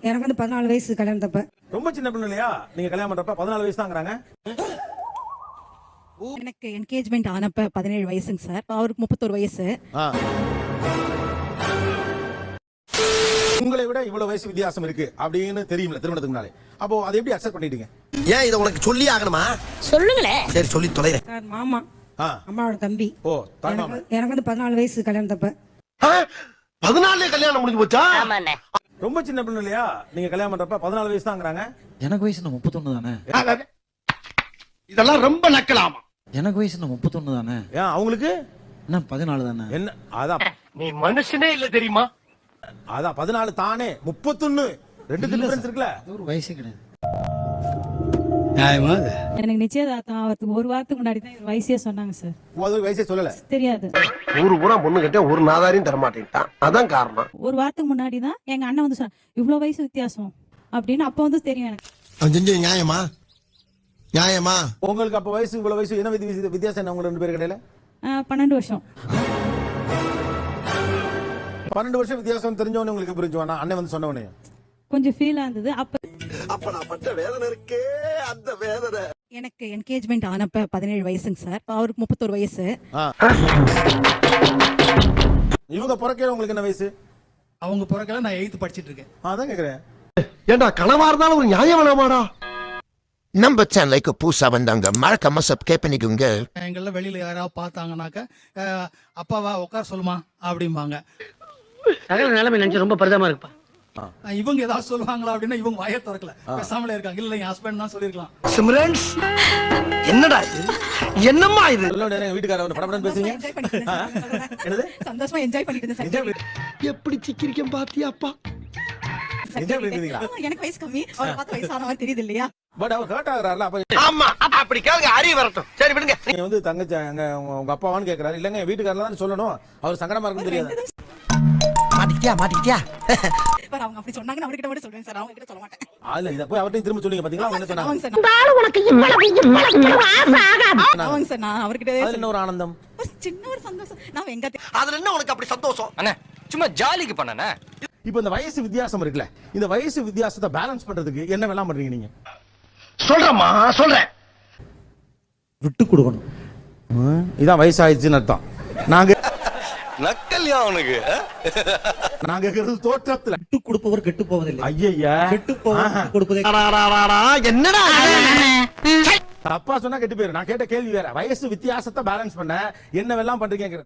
எனக்கு வந்து 14 வயசு கல்யாணத்தப்ப. ரொம்ப சின்ன பொண்ணு இல்லையா? நீங்க கல்யாணம் பண்றப்ப 14 வயசு தாங்கறாங்க. எனக்கு என்கேஜ்மெண்ட் ஆனப்ப 17 வயசுங்க சார். அவருக்கு 31 வயசு. உங்களை விட இவ்வளவு வயசு வித்தியாசம் இருக்கு அப்படின்னு தெரியும்ல திருமணத்துக்கு முன்னாலே. அப்போ அதை எப்படி அக்செப்ட் பண்ணிட்டீங்க? ஏன் இத உனக்கு சொல்லி ஆகணுமா? சொல்லுங்களே. சரி சொல்லி தொலைறேன். சார் மாமா. அம்மாவோட தம்பி. ஓ, தாய்மாமா. எனக்கு வந்து 14 வயசு கல்யாணத்தப்ப. 14 கல்யாணம் முடிஞ்சு போச்சா? ஆமாண்ணே. ரொம்ப சின்ன பொண்ணு இல்லையா? நீங்க கல்யாணம் பண்றப்ப 14 வயசு தாங்கறாங்க. எனக்கு வயசு 31 தானே. இதெல்லாம் ரொம்ப நக்கலாமா? எனக்கு வயசு 31 தானே. ஏன் அவங்களுக்கு என்ன 14 தானே. என்ன அதான் நீ மனுஷனே இல்ல தெரியுமா? அதான் 14 தானே 31 ரெண்டு டிஃபரன்ஸ் இருக்குல. ஒரு வயசே கிடையாது. எனக்கு நிச்சயதார்த்தம் ஆகிறதுக்கு ஒரு வாரத்துக்கு முன்னாடி தான் வயசே சொன்னாங்க சார். ஒரு வயசே சொல்லல. தெரியாது. ஊரு பூரா பொண்ணு கிட்ட ஒரு நாதாரியும் தர மாட்டேன்ட்டான். அதான் காரணம். ஒரு வாரத்துக்கு முன்னாடி தான் எங்க அண்ணன் வந்து சொன்னாங்க இவ்வளவு வயசு வித்தியாசம் அப்படின்னு. அப்ப வந்து தெரியும் எனக்கு. செஞ்சு நியாயமா? நியாயமா? உங்களுக்கு அப்ப வயசு இவ்வளவு வயசு என்ன வித்தியாசம் என்ன உங்க ரெண்டு பேருக்கு இடையில? 12 வருஷம். 12 வருஷம் வித்தியாசம் தெரிஞ்சவனே உங்களுக்கு புரிஞ்சுவானா? அண்ணன் வந்து சொன்னவனே கொஞ்சம் ஃபீல் ஆனது. அப்ப நான் பட்ட வேதனை இருக்கே அந்த வேதனை. எனக்கு என்கேஜ்மெண்ட் ஆனப்ப 17 வயசுங்க சார். அவருக்கு 31 வயசு. இவங்க பிறக்கையில உங்களுக்கு என்ன வயசு? அவங்க பிறக்கல நான் 8th படிச்சிட்டு இருக்கேன். அதான் கேக்குறேன். ஏண்டா கனவா இருந்தாலும் ஒரு நியாயம் வேணாமாடா? நம்ம சேனலுக்கு புதுசா வந்தாங்க மறக்காம சப்ஸ்கிரைப் பண்ணிக்கோங்க. எங்கள வெளியில யாராவது பார்த்தாங்கன்னாக்க அப்பாவா உட்கார சொல்லுமா அப்படிம்பாங்க. சகல நிலைமை நினைச்சு ரொம்ப பரிதாபமா இருக்குப்பா. இவங்க ஏதாவது சொல்லுவாங்களா அப்படின்னா இவங்க வாயை திறக்கல, பேசாமலே இருக்காங்க. இல்ல என் ஹஸ்பண்ட் தான் சொல்லிருக்கலாம். சிம்ரன்ஸ் என்னடா இது? என்னம்மா இது? வீட்டுக்காரர் வந்து படபடன்னு பேசுங்க. என்னது? சந்தோஷமா என்ஜாய் பண்ணிட்டு இருந்தேன் சார். எப்படி சிக்கிரிக்கம் பாத்தியாப்பா? என்ஜாய் பண்ணிட்டீங்களா? எனக்கு வயசு கம்மி, அவர் பார்த்து வயசான மாதிரி தெரியுது இல்லையா? பட் அவர் ஹர்ட் ஆகுறாருல. அப்ப ஆமா அப்படி கேளுங்க, அறிவு வரட்டும். சரி விடுங்க. நீங்க வந்து தங்கச்சி உங்க அப்பாவான்னு கேக்குறாரு. இல்லங்க வீட்டுக்காரர் தான் சொல்லணும். அவர் சங்கடமா இருக்குன்னு தெரியாது. மாட்டிக்கிட்டியா? சார் அவங்க அப்படி சொன்னாங்க, அவர்கிட்ட மட்டும் சொல்றேன் சார். அவங்க கிட்ட சொல்ல மாட்டேன். அதுல இத போய் அவர்கிட்ட திரும்ப சொல்லுங்க பாத்தீங்களா? அவங்க என்ன சொன்னாங்க? ஆமாங்க சார். உனக்கு இவ்வளவு ஆமாங்க சார். நான் அவர்கிட்ட அதுல என்ன ஒரு ஆனந்தம், ஒரு சின்ன ஒரு சந்தோஷம். நான் எங்க அதுல என்ன உனக்கு அப்படி சந்தோஷம்? அண்ணே சும்மா ஜாலிக்கு பண்ணனே. இப்ப இந்த வயசு வித்தியாசம் இருக்குல்ல, இந்த வயசு வித்தியாசத்தை பேலன்ஸ் பண்றதுக்கு என்ன வேலை பண்றீங்க நீங்க? சொல்றேன். விட்டு கொடுக்கணும். இதான் வயசு ஆயிடுச்சுன்னு அர்த்தம். நாங்க நக்கல்யா அவனுக்கு. நாங்க இருக்கிறது தோற்றத்துல. விட்டு கொடுப்பவர் கெட்டு போவதில்லை. ஐயா கெட்டு போவர் கொடுப்பதே. என்னடா தப்பா சொன்னா கெட்டு போயிரு. நான் கேட்ட கேள்வி வேற. வயசு வித்தியாசத்தை பேலன்ஸ் பண்ண என்ன வெல்லாம் பண்றீங்க?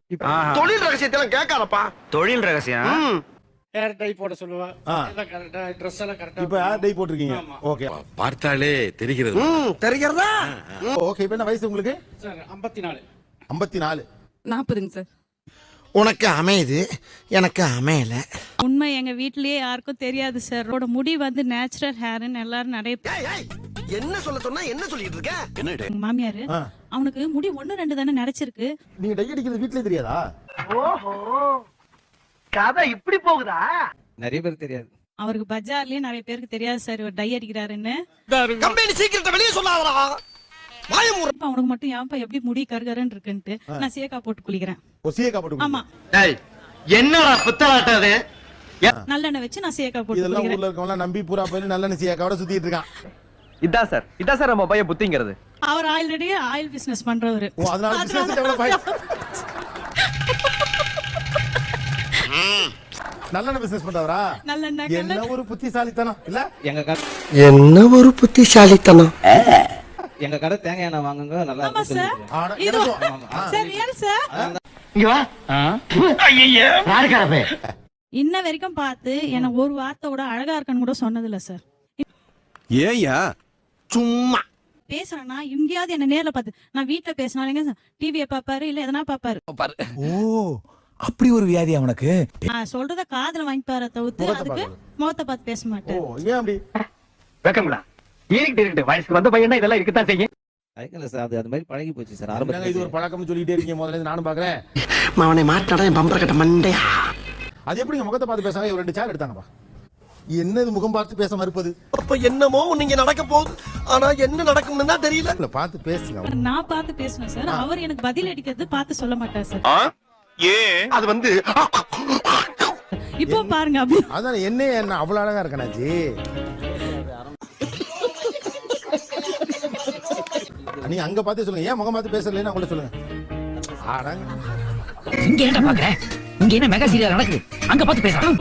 தொழில் ரகசியத்தெல்லாம் கேட்காதப்பா. தொழில் ரகசியம். ஹேர் டை போட சொல்லுவா. எல்லாம் கரெக்ட்டா, Dress எல்லாம் கரெக்ட்டா. இப்ப ஹேர் டை போட்டுருக்கீங்க. ஓகே, பார்த்தாலே தெரிகிறது. தெரிகிறதா? ஓகே. இப்ப என்ன வயசு உங்களுக்கு? சார் 54. 54. 40ங்க சார். உனக்கு அமையுது, எனக்கு அமையல. உண்மை எங்க வீட்லயே யாருக்கும் தெரியாது சார். அவரோட முடி வந்து நேச்சுரல் ஹேர்னு எல்லாரும் நிறைய என்ன சொல்ல சொன்னா என்ன சொல்லிட்டு இருக்க? மாமியாரு அவனுக்கு முடி 1-2 தானே நரைச்சிருக்கு. நீங்க டை அடிக்கிறது வீட்லயே தெரியாதா? ஓஹோ, கதை இப்படி போகுதா? நிறைய பேர் தெரியாது. அவருக்கு பஜார்லயே நிறைய பேருக்கு தெரியாது சார் இவர் டை அடிக்கிறாருன்னு. கம்பெனி சீக்கிரத்தை வெளியே சொல்லாதடா. அவனுக்கு மட்டும் ஏன்ப்பா எப்படி முடி கருகருன்னு இருக்குன்ட்டு நான் சேக்கா போட்டு குளிக்கிறேன். ஒசியக்கா போட்டு. ஆமா. என்னடா புத்தலாட்டாது? நல்லெண்ணெய் வச்சு நான் சேக்கா போட்டு இதெல்லாம் குளிக்கிறேன். ஊர்ல இருக்கவங்க நம்பி பூரா போய் நல்ல நிசியாக்காவோட சுத்திட்டு இருக்கான். இதான் சார் நம்ம பையன் புத்திங்கிறது. அவர் ஆல்ரெடி ஆயில் பிசினஸ் பண்றவரு. ஓ, அதனால பிசினஸ் டெவலப் ஆயி நல்ல பிசினஸ் பண்றவரா? நல்லெண்ணெய் என்ன ஒரு புத்திசாலித்தனம் இல்ல? என்ன ஒரு புத்திசாலித்தனம். எங்க கடை தேங்காய் எண்ணெய் வாங்குங்க, நல்லா ஆமா இருக்கும். சார். இது சார் ரியல் சார். இங்க வா. ஐயய்ய. யாருக்காரப்பே? இன்ன வரைக்கும் பார்த்து என்ன ஒரு வார்த்தையோட அழகா இருக்கன்னு கூட சொன்னதில்ல சார். ஏயா சும்மா பேசுறேன்னா எங்கேயாவது என்ன நேர்ல பார்த்து, நான் வீட்டுல பேசினாலும் டிவியை பாப்பாரு இல்ல எதனா பாப்பாரு. ஓ, அப்படி ஒரு வியாதி அவனுக்கு. நான் சொல்றத காதுல வாங்கிப்பாரு தவிர்த்து அதுக்கு முகத்தை பார்த்து பேச மாட்டேன். ஓ, ஏன் அப்படி? வெக்கம்டா. இருக்கு வயசுக்கு வந்த பையனா இதெல்லாம் இருக்கத்தான் செய்யும். இல்ல சார், அது மாதிரி பழகி போச்சு சார். என்னங்க இது ஒரு பழக்கம்னு சொல்லிட்டே இருக்கீங்க. முதல்ல இருந்து நானும் பாக்குறேன். அவனை மாட்டாடா என் பம்பர கட்ட மண்டையா. அது எப்படிங்க முகத்தை பார்த்து பேசாம ஒரு 2 சேர் எடுத்தாங்கப்பா? என்னது முகம் பார்த்து பேச மறுப்பது? அப்ப என்னமோ நீங்க நடக்க போகுது, ஆனா என்ன நடக்கும்னு தான் தெரியல. இல்ல பார்த்து பேசுங்க. நான் பார்த்து பேசுவேன் சார். அவர் எனக்கு பதில் அடிக்கிறது பார்த்து சொல்ல மாட்டார் சார். அது வந்து இப்போ பாருங்க அப்படி அதான் என்ன அவ்வளவு அழகா இருக்கணாச்சி. நீ அங்க பார்த்து சொல்லுங்க, ஏன் முகம் பார்த்து பேசலன்னு அவங்கள்ட்ட சொல்லுங்க. இங்க என்ன பாக்குற? இங்க என்ன மெகா சீரியல் நடக்குது? அங்க பார்த்து பேசலாம்.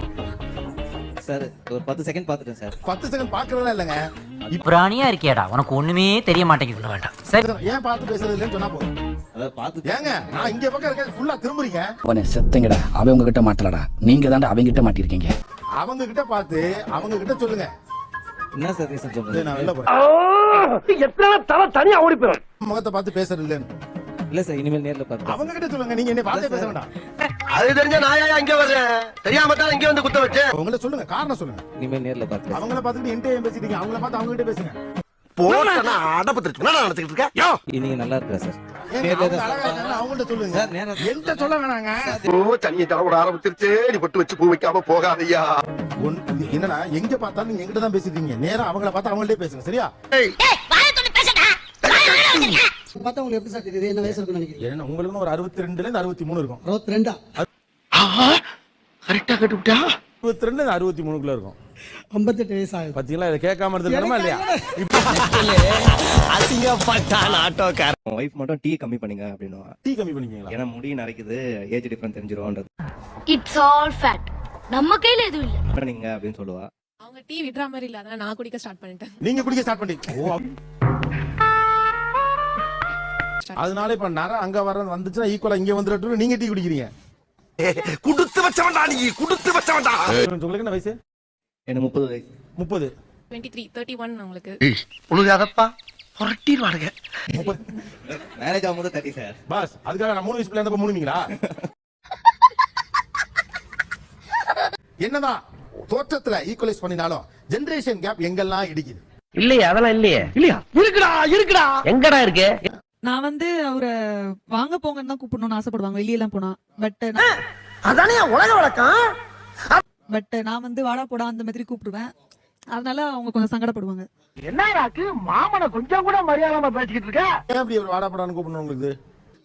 சார் ஒரு 10 செகண்ட் பார்த்துட்டேன் சார். 10 செகண்ட் பாக்குறதா இல்லங்க. பிராணியா இருக்கியாடா, உனக்கு ஒண்ணுமே தெரிய மாட்டேங்குது. வேண்டாம் சரி, ஏன் பார்த்து பேசுறது இல்லைன்னு சொன்னா போதும். அதாவது பார்த்து ஏங்க நான் இங்க பக்கம் இருக்க ஃபுல்லா திரும்புறீங்க. அவனே செத்தங்கடா, அவன் உங்ககிட்ட மாட்டலடா, நீங்க தான்டா அவங்க கிட்ட மாட்டிருக்கீங்க. அவங்க கிட்ட பார்த்து அவங்க கிட்ட சொல்லுங்க. என்ன சார் ரீசன் டேய், சொல்றீங்க? நான் வெளில போறேன். எத்தனை தலை தனியா ஓடி போயிடும். முகத்தை பார்த்து பேசுறது இல்லன்னு இல்ல சார், இனிமேல் நேர்ல பார்த்து. அவங்க கிட்ட சொல்லுங்க. நீங்க என்ன பார்த்தே பேச வேண்டாம். அது தெரிஞ்ச நாயா இங்க வர்றேன், தெரியாம தான் இங்க வந்து குத்த வச்சேன். அவங்கள சொல்லுங்க, காரணம் சொல்லுங்க. இனிமேல் நேர்ல பார்த்து. அவங்கள பார்த்துட்டு என்கிட்ட ஏன் பேசிட்டீங்க? அவங்கள பார்த்து அவங்க கிட்ட பேசுங்க. போட்டா அடப்பு தெரிச்சு நான் நினைச்சிட்டு இருக்கேன். யோ நீங்க நல்லா இருக்கா சார்? ஏங்க, நேர்ல அவங்க தான் அழகா இருக்காங்க, அவங்கள்ட்ட சொல்லுங்க. சார் நேரா என்கிட்ட சொல்ல வேணாங்க. ஓ தனியை தடவை ஆரம்பிச்சிருச்சு. நீ பட்டு வச்சு பூ வைக்காம போகாதய்யா. என்னன்னா எங்க பார்த்தாலும் நீங்க என்கிட்ட தான் பேசிட்டீங்க. நேரா அவங்கள பார்த்து அவங்கள்ட்டே பேசுங்க, சரியா? பார்த்தா உங்களுக்கு எப்படி சார் தெரியுது? என்ன வயசு இருக்குன்னு நினைக்கிறீங்க? என்ன உங்களுக்கு ஒரு 62ல இருந்து 63 இருக்கும். 62 கரெக்டா கட்டுவிட்டா. 62ல இருந்து 63க்குள்ள இருக்கும். 58 வயசு ஆகுது. பாத்தீங்களா, இதை கேட்காம இருந்திருக்கணுமா இல்லையா? அசிங்கப்பட்டான் ஆட்டோக்கார. ஒய்ஃப் மட்டும் டீ கம்மி பண்ணுங்க அப்படின்னா. டீ கம்மி பண்ணிக்கீங்களா? ஏன்னா முடி நரைக்குது, ஏஜ் டிஃபரன்ஸ் தெரிஞ்சிருவான்றது. It's all fate. நம்ம கையில எதுவும் இல்ல. நீங்க அப்படின்னு சொல்லுவா. அவங்க டீ விட்ற மாதிரி இல்ல, அதனால நான் குடிக்க ஸ்டார்ட் பண்ணிட்டேன். நீங்க குடிக்க ஸ்டார்ட் பண்ணிட்டீங்க. ஓ, அதனால இப்ப நர அங்க வர வந்துச்சுன்னா ஈக்குவலா இங்க வந்துட்டு நீங்க டீ குடிக்கிறீங்க. குடுத்து வச்சவன்டா நீ, குடுத்து வச்சவன்டா. உங்களுக்கு என்ன வயசு? எனக்கு 30 வயசு. 30. 23 31 உங்களுக்கு. உழுகாதப்பா, புரட்டிடுவானுங்க. மேரேஜ் ஆகும்போது 30 சார். பாஸ், அதுக்காக நான் 3 வயசு பிள்ளை இருந்தப்ப மூணுவீங்களா? என்னதான் தோற்றத்துல ஈக்குவலைஸ் பண்ணினாலும் ஜெனரேஷன் கேப் எங்கெல்லாம் இடிக்குது. இல்லையா, அதெல்லாம் இல்லையே. இல்லையா, இருக்குடா இருக்குடா. எங்கடா இருக்கு? நான் வந்து அவரை வாங்க போங்கன்னு தான் கூப்பிடணும்னு ஆசைப்படுவாங்க வெளியெல்லாம் போனா. அதானே உலக வழக்கம். பட் நான் வந்து வாடா போடா அந்த மாதிரி கூப்பிடுவேன். அதனால அவங்க கொஞ்சம் சங்கடப்படுவாங்க. என்னடாக்கு மாமனை கொஞ்சம் கூட மரியாதை பேசிக்கிட்டு இருக்க? ஏன் அப்படி ஒரு வாடாப்படான்னு கூப்பிடணும் உங்களுக்கு?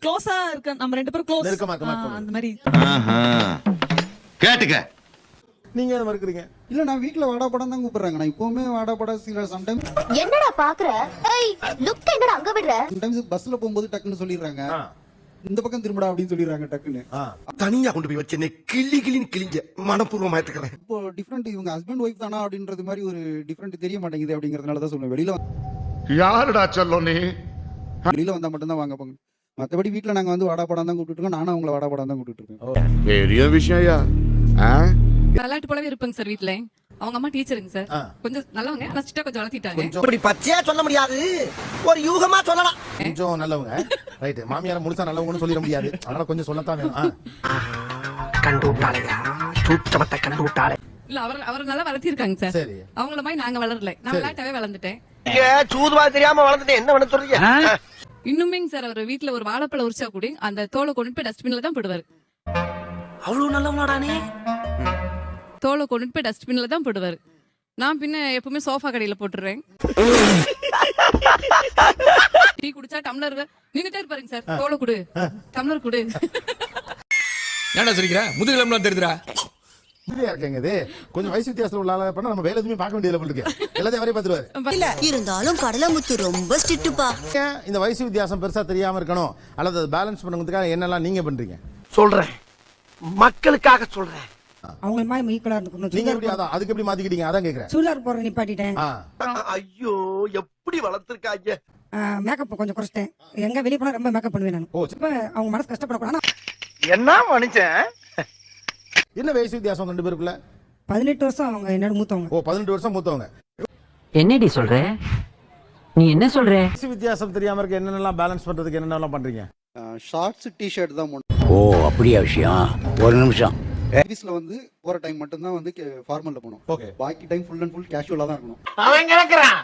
க்ளோஸா இருக்க நம்ம 2 பேரும் க்ளோஸ் நெருக்கமா இருக்க மாதிரி அந்த மாதிரி. கேட்டுக்க. நீங்க என்ன மறுக்கிறீங்க? இல்ல நான் வீட்ல வாடா படம் தான் கூப்பிடுறாங்க. நான் இப்பவுமே வாடா படம் சில சம்டைம் என்னடா பாக்குற? ஏய் லுக் என்னடா அங்க விடுற? சம்டைம்ஸ் பஸ்ல போகும்போது டக்குன்னு சொல்லிடுறாங்க, இந்த பக்கம் திரும்படா அப்படின்னு சொல்லிடுறாங்க டக்குன்னு. தனியா கொண்டு போய் வச்சேனே, கிளி கிளின்னு கிளிஞ்ச மனப்பூர்வமா எடுத்துக்கிறேன். இப்போ டிஃபரெண்ட், இவங்க ஹஸ்பண்ட் ஒய்ஃப் தானா அப்படின்றது மாதிரி ஒரு டிஃபரெண்ட் தெரிய மாட்டேங்குது. அப்படிங்கறதுனால தான் சொல்லுவேன், வெளியில யாருடா சொல்லும் நீ? வெளியில வந்தா மட்டும் தான் வாங்க போங்க. மத்தபடி வீட்ல நாங்க வந்து வாடா படம் தான் கூப்பிட்டு இருக்கோம். நானும் அவங்கள வாடா படம் தான் கூப்பிட்டு இருக்கேன். பெரிய விஷயம் ஐயா. விளையாட்டு போலவே இருப்பாங்க சார் வீட்ல. அவங்க அம்மா டீச்சருங்க சார். கொஞ்சம் நல்லவங்க, ஆனா ஸ்ட்ரிக்ட்டா கொஞ்சம் வளர்த்திட்டாங்க. இப்படி பச்சையா சொல்ல முடியாது, ஒரு யூகமா சொல்லலாம். கொஞ்சம் நல்லவங்க, ரைட். மாமியார முழுசா நல்லவங்கன்னு சொல்லிட முடியாது, அதனால கொஞ்சம் சொல்லத்தான் வேணும். கண்டு விட்டாளையா, சூச்சமத்தை கண்டு விட்டாளே. இல்ல அவர் நல்லா வளர்த்திருக்காங்க சார். சரி. அவங்கள மாதிரி நாங்க வளரல. நான் விளையாட்டாவே வளர்ந்துட்டேன். சூதுவா தெரியாம வளர்ந்துட்டேன், என்ன பண்ண சொல்றீங்க? இன்னுமே சார் அவர் வீட்ல ஒரு வாழைப்பழம் உரிச்சா கூட அந்த தோலை கொண்டு போய் டஸ்ட்பின்ல தான் போடுவாரு. அவ்வளவு நல்லவனாடானே. தோலை கொண்டு போய் டஸ்ட்பின்ல தான் போடுவாரு. நான் பின்ன எப்பவுமே சோஃபா கடையில போட்டுறேன். டீ குடிச்சா டம்ளர் நின்னுட்டே இருப்பாருங்க சார். தோலை குடு, டம்ளர் குடு. ஏன்டா சொல்லிக்கிற? முதுகிலம்லாம் தெரியுதுடா. இதுலயா இருக்கேங்க இது? கொஞ்சம் வயசு வித்தியாசம் உள்ள ஆளா பண்ணா நம்ம வேலை எதுவுமே பார்க்க வேண்டிய லெவல் இருக்கு. எல்லாத்தையும் வரைய பாத்துருவாரு. இருந்தாலும் கடலமுத்து ரொம்ப ஸ்ட்ரிக்ட்டுப்பா. இந்த வயசு வித்தியாசம் பெருசா தெரியாம இருக்கணும் அல்லது அதை பேலன்ஸ் பண்ணுறதுக்காக என்னெல்லாம் நீங்க பண்றீங்க? சொல்றேன், மக்களுக்காக சொல்றேன். அவங்க மாதிரி ஈக்குவலா இருக்கணும். நீங்க எப்படி அதுக்கு எப்படி மாத்திக்கிட்டீங்க? அதான் கேக்குறேன். சூலர் போற நிப்பாட்டிட்டேன். ஐயோ எப்படி வளர்த்திருக்காங்க. மேக்கப் கொஞ்சம் குறைச்சிட்டேன். எங்க வெளிய போனா ரொம்ப மேக்கப் பண்ணுவேன் நான். ஓ, இப்ப அவங்க மனசு கஷ்டப்படக்கூடாது. என்ன மனுஷன்? என்ன வயசு வித்தியாசம் 2 பேருக்குள்ள? 18 வருஷம் அவங்க என்னோட மூத்தவங்க. ஓ, 18 வருஷம் மூத்தவங்க. என்னடி சொல்ற? நீ என்ன சொல்ற? வயசு வித்தியாசம் தெரியாம இருக்க என்னென்னலாம் பேலன்ஸ் பண்றதுக்கு என்னென்னலாம் பண்றீங்க? ஷார்ட்ஸ் டி-ஷர்ட் தான் போடணும். ஓ அப்படியா விஷயம்? ஒரு நிமிஷம். ஆபீஸ்ல வந்து போற டைம் மட்டும் தான் வந்து ஃபார்மல்ல போணும். ஓகே. பாக்கி டைம் ஃபுல் அண்ட் ஃபுல் கேஷுவலா தான் இருக்கணும். அவன் கிடக்குறான்.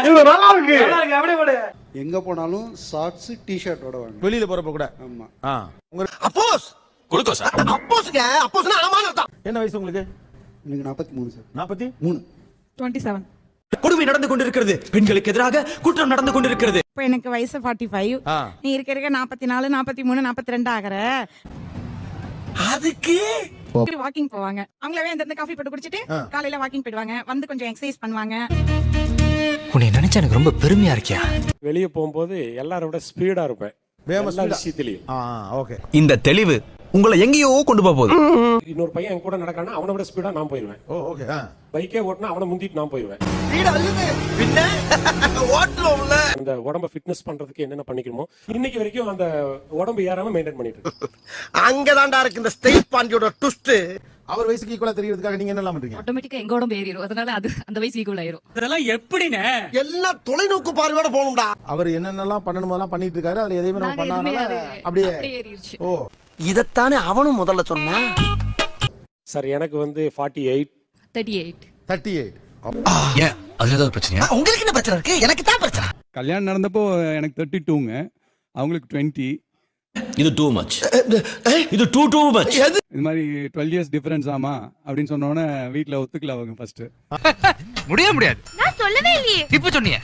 இது நல்லா இருக்கு. அப்படியே போடு. எங்க போனாலும் ஷார்ட்ஸ் டி-ஷர்ட்டோட வாங்க. வெளியில போறப்ப கூட. ஆமா. உங்க அப்போஸ் குளுக்கோஸா? அப்போஸ்ங்க, அப்போஸ்னா அலமான அர்த்தம். என்ன வயசு உங்களுக்கு? எனக்கு 43 சார். 43. 27. கொடுமை நடந்து கொண்டிருக்கிறது. பெண்களுக்கு எதிராக குற்றம் நடந்து கொண்டிருக்கிறது. இப்போ எனக்கு வயசு 45. நீ இருக்க 44 43 42 ஆகற. அதுக்கு வாக்கிங் போவாங்க. அவங்களவே இந்த காஃபி போட்டு குடிச்சிட்டு காலையில வாக்கிங் போயிடுவாங்க. வந்து கொஞ்சம் எக்ஸசைஸ் பண்ணுவாங்க. உன்னை நினைச்சா எனக்கு ரொம்ப பெருமையா இருக்கியா. வெளியே போகும்போது எல்லாரோட விட ஸ்பீடா இருப்பேன். எல்லா விஷயத்திலயும். ஓகே. இந்த தெளிவு உங்களை எங்கேயோ கொண்டு போகுது. இன்னொரு பையன் என் கூட நடக்கானா அவனை விட ஸ்பீடா நான் போயிருவேன். ஓகே. பைக்கே ஓட்டினா அவனை முந்திட்டு நான் போயிருவேன். அந்த உடம்ப ஃபிட்னஸ் பண்றதுக்கு என்னென்ன பண்ணிக்கணுமோ இன்னைக்கு வரைக்கும் அந்த உடம்பு ஏறாம மெயின்டைன் பண்ணிட்டு இருக்கேன். அங்கதான்டா இருக்கு இந்த ஸ்டேட் பாண்டியோட ட்விஸ்ட். அவர் வயசுக்கு ஈக்குவலா தெரியறதுக்காக நீங்க என்னலாம் பண்றீங்க? ஆட்டோமேட்டிக்கா எங்க உடம்பு ஏறிடும். அதனால அது அந்த வயசு ஈக்குவல் ஆயிரும். இதெல்லாம் எப்படினே எல்லாம் தொலைநோக்கு பார்வையோட போகணும்டா. அவர் என்னென்னலாம் பண்ணணுமோலாம் பண்ணிட்டு இருக்காரு. அதுல எதையுமே நம்ம பண்ணாதனால அப்படியே ஏறிடுச்சு. ஓ இதத்தானே அவனும் முதல்ல சொன்னான். சார் எனக்கு வந்து 48 38 ஏன் அதுல ஏதாவது பிரச்சனையா? உங்களுக்கு என்ன பிரச்சனை இருக்கு? எனக்கு தான் பிரச்சனை. கல்யாணம் நடந்தப்போ எனக்கு 32ங்க, அவங்களுக்கு 20. இது டூ மச். இது டூ மச். இது மாதிரி 12 இயர்ஸ் டிஃபரன்ஸ் ஆமா அப்படின்னு சொன்னோன்னே வீட்டில் ஒத்துக்கல அவங்க ஃபர்ஸ்ட். முடியாது. நான் சொல்லவே இல்லையே. இப்ப சொன்னீங்க.